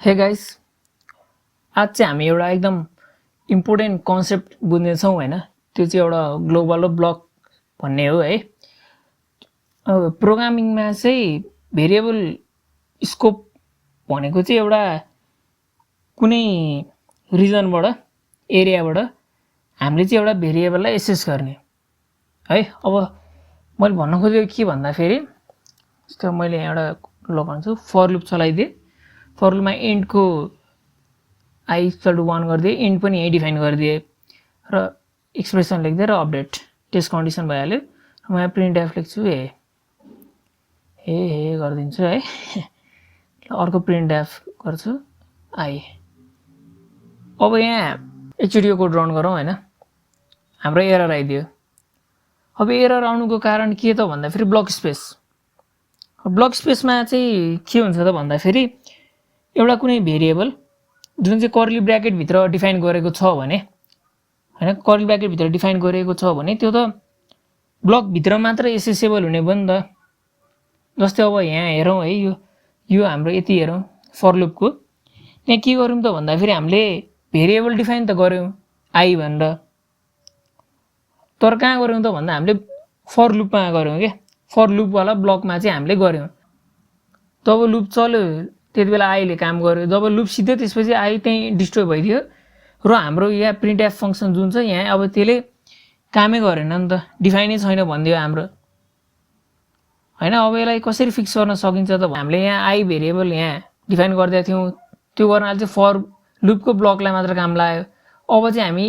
Hey guys, आज चाहिँ हामी एउटा एकदम इम्पोर्टेन्ट कन्सेप्ट बुझ्नेछौँ होइन। त्यो चाहिँ एउटा ग्लोबल ब्लक भन्ने हो है। प्रोग्रामिङमा चाहिँ भेरिएबल स्कोप भनेको चाहिँ एउटा कुनै रिजनबाट एरियाबाट हामीले चाहिँ एउटा भेरिएबललाई एसेस गर्ने है। अब मैले भन्न खोजेको के भन्दाखेरि जस्तो मैले एउटा ल भन्छु for loop चलाइदिएँ। For लुपमा इन्टको I equal to 1 गरिदिएँ, इन्ट पनि यहीँ डिफाइन गरिदिएँ र एक्सप्रेसन लेखिदिएँ र अपडेट टेस्ट कन्डिसन भइहाल्यो। म यहाँ प्रिन्ट एफ लेख्छु हे गरिदिन्छु है। अर्को प्रिन्ट एफ गर्छु आई। अब यहाँ एकचोटि यो कोड रन गरौँ होइन। हाम्रो एरर आइदियो। अब एरर आउनुको कारण के त भन्दाखेरि ब्लक स्पेस। ब्लक स्पेसमा चाहिँ के हुन्छ त भन्दाखेरि एउटा कुनै भेरिएबल जुन चाहिँ कर्ली ब्र्याकेटभित्र डिफाइन गरेको छ भने होइन, कर्ली ब्र्याकेटभित्र डिफाइन गरेको छ भने त्यो त ब्लकभित्र मात्र एसेसेबल हुने भयो नि त। जस्तै अब यहाँ हेरौँ है, यो हाम्रो यति हेरौँ फर लुपको। यहाँ के गऱ्यौँ त भन्दाखेरि हामीले भेरिएबल डिफाइन त गऱ्यौँ आई भनेर, तर कहाँ गऱ्यौँ त भन्दा हामीले फर लुपमा गऱ्यौँ क्या। फर लुपवाला ब्लकमा चाहिँ हामीले गऱ्यौँ। तब लुप चल्यो, त्यति बेला आईले काम गर्यो। जब लुप सिद्धो त्यसपछि आई त्यहीँ डिस्ट्रोय भइदियो र हाम्रो यहाँ प्रिन्ट एफ फङ्सन जुन छ यहाँ अब त्यसले कामै गरेन नि त, डिफाइनै छैन भनिदियो हाम्रो होइन। अब यसलाई कसरी फिक्स गर्न सकिन्छ त हामीले यहाँ आई भेरिएबल यहाँ डिफाइन गरिदिएको थियौँ, त्यो गर्नाले चाहिँ फर लुपको ब्लकलाई मात्र काम लाग्यो। अब चाहिँ हामी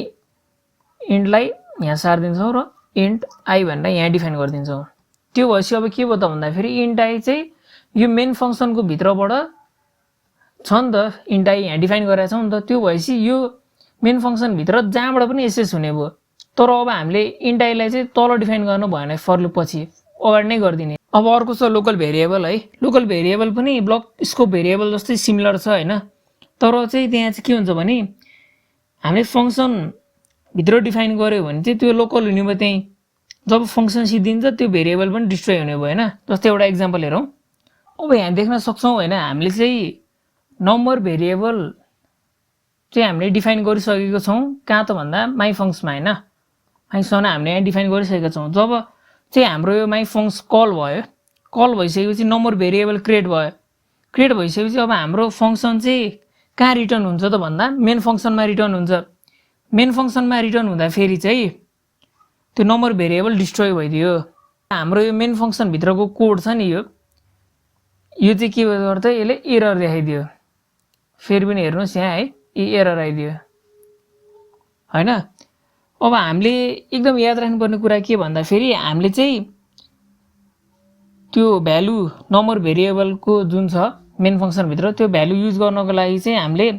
इन्टलाई यहाँ सारिदिन्छौँ र इन्ट आई भनेर यहाँ डिफाइन गरिदिन्छौँ। त्यो भएपछि अब के भयो त भन्दाखेरि इन्ट आई चाहिँ यो मेन फङ्सनको भित्रबाट छ नि त, इन्ट आई यहाँ डिफाइन गरेको छौँ नि त। त्यो भएपछि यो मेन फङ्सनभित्र जहाँबाट पनि एसेस हुने भयो। तर अब हामीले इन्ट आईलाई चाहिँ तल डिफाइन गर्नु भएन, फर लुप पछि अगाडि नै गरिदिने। अब अर्को छ लोकल भेरिएबल है। लोकल भेरिएबल पनि ब्लक स्कोप भेरिएबल जस्तै सिमिलर छ होइन। तर चाहिँ त्यहाँ चाहिँ के हुन्छ भने हामीले फङ्सनभित्र डिफाइन गऱ्यो भने चाहिँ त्यो लोकल हुने भयो। त्यहीँ जब फङ्सन सिद्धिन्छ त्यो भेरिएबल पनि डिस्ट्रोय हुने भयो होइन। जस्तै एउटा इक्जाम्पल हेरौँ। अब यहाँ देख्न सक्छौँ होइन, हामीले चाहिँ नम्बर भेरिएबल चाहिँ हामीले डिफाइन गरिसकेको छौँ। कहाँ त भन्दा माई फङ्समा होइन, माई फङ्समा हामीले यहाँ डिफाइन गरिसकेका छौँ। जब चाहिँ हाम्रो यो माई फङ्स कल भयो, कल भइसकेपछि नम्बर भेरिएबल क्रिएट भयो। क्रिएट भइसकेपछि अब हाम्रो फङ्सन चाहिँ कहाँ रिटर्न हुन्छ त भन्दा मेन फङ्सनमा रिटर्न हुन्छ। मेन फङ्सनमा रिटर्न हुँदाखेरि चाहिँ त्यो नम्बर भेरिएबल डिस्ट्रोय भइदियो। हाम्रो यो मेन फङ्सनभित्रको कोड छ नि, यो चाहिँ के गर्छ, यसले एरर देखाइदियो। फेरि पनि हेर्नुहोस् यहाँ है, एरर आइदियो होइन। अब हामीले एकदम याद राख्नुपर्ने कुरा के भन्दाखेरि हामीले चाहिँ त्यो भ्यालु नम्बर भेरिएबलको जुन छ मेन फङ्सनभित्र त्यो भ्यालु युज गर्नको लागि चाहिँ हामीले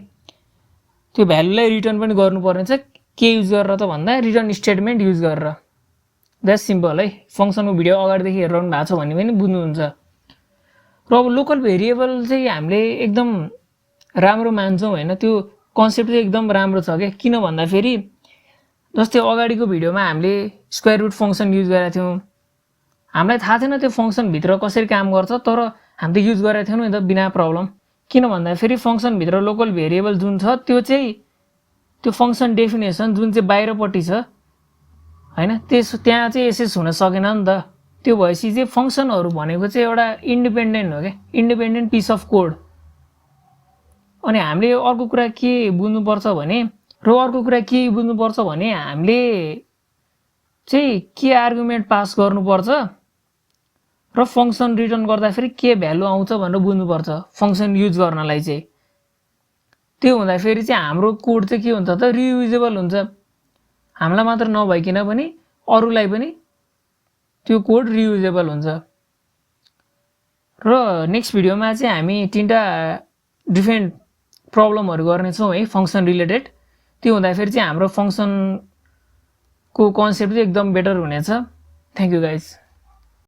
त्यो भ्यालुलाई रिटर्न पनि गर्नुपर्ने छ। के युज गरेर त भन्दा रिटर्न स्टेटमेन्ट युज गरेर। द्याट्स सिम्पल है। फङ्सनको भिडियो अगाडिदेखि हेरिरहनु भएको छ भने पनि बुझ्नुहुन्छ। र अब लोकल भेरिएबल चाहिँ हामीले एकदम राम्रो मान्छौँ होइन। त्यो कन्सेप्ट चाहिँ एकदम राम्रो छ क्या। किन भन्दाखेरि जस्तै अगाडिको भिडियोमा हामीले स्क्वायर रुट फङ्सन युज गरेका थियौँ। हामीलाई थाहा थिएन त्यो फङ्सनभित्र कसरी काम गर्छ, तर हामीले युज गरेका थियौँ नि त बिना प्रब्लम। किन भन्दाखेरि फङ्सनभित्र लोकल भेरिएबल जुन छ त्यो चाहिँ त्यो फङ्सन डेफिनेसन जुन चाहिँ बाहिरपट्टि छ होइन, त्यहाँ चाहिँ एसेस हुन सकेन नि त। त्यो भएपछि चाहिँ फङ्सनहरू भनेको चाहिँ एउटा इन्डिपेन्डेन्ट हो क्या, इन्डिपेन्डेन्ट पिस अफ कोड। अनि हामीले अर्को कुरा के बुझ्नुपर्छ भने हामीले चाहिँ के आर्गुमेन्ट पास गर्नुपर्छ र फङ्सन रिटर्न गर्दाखेरि के भ्यालु आउँछ भनेर बुझ्नुपर्छ फङ्सन युज गर्नलाई चाहिँ। त्यो हुँदाखेरि चाहिँ हाम्रो कोड चाहिँ के हुन्छ त, रियुजेबल हुन्छ। हामीलाई मात्र नभइकन पनि अरूलाई पनि त्यो कोड रियुजेबल हुन्छ। र नेक्स्ट भिडियोमा चाहिँ हामी 3टा डिफ्रेन्ट प्रब्लमहरू गर्नेछौँ है फङ्सन रिलेटेड। त्यो हुँदाखेरि चाहिँ हाम्रो फङ्सनको कन्सेप्ट चाहिँ एकदम बेटर हुनेछ। Thank you guys.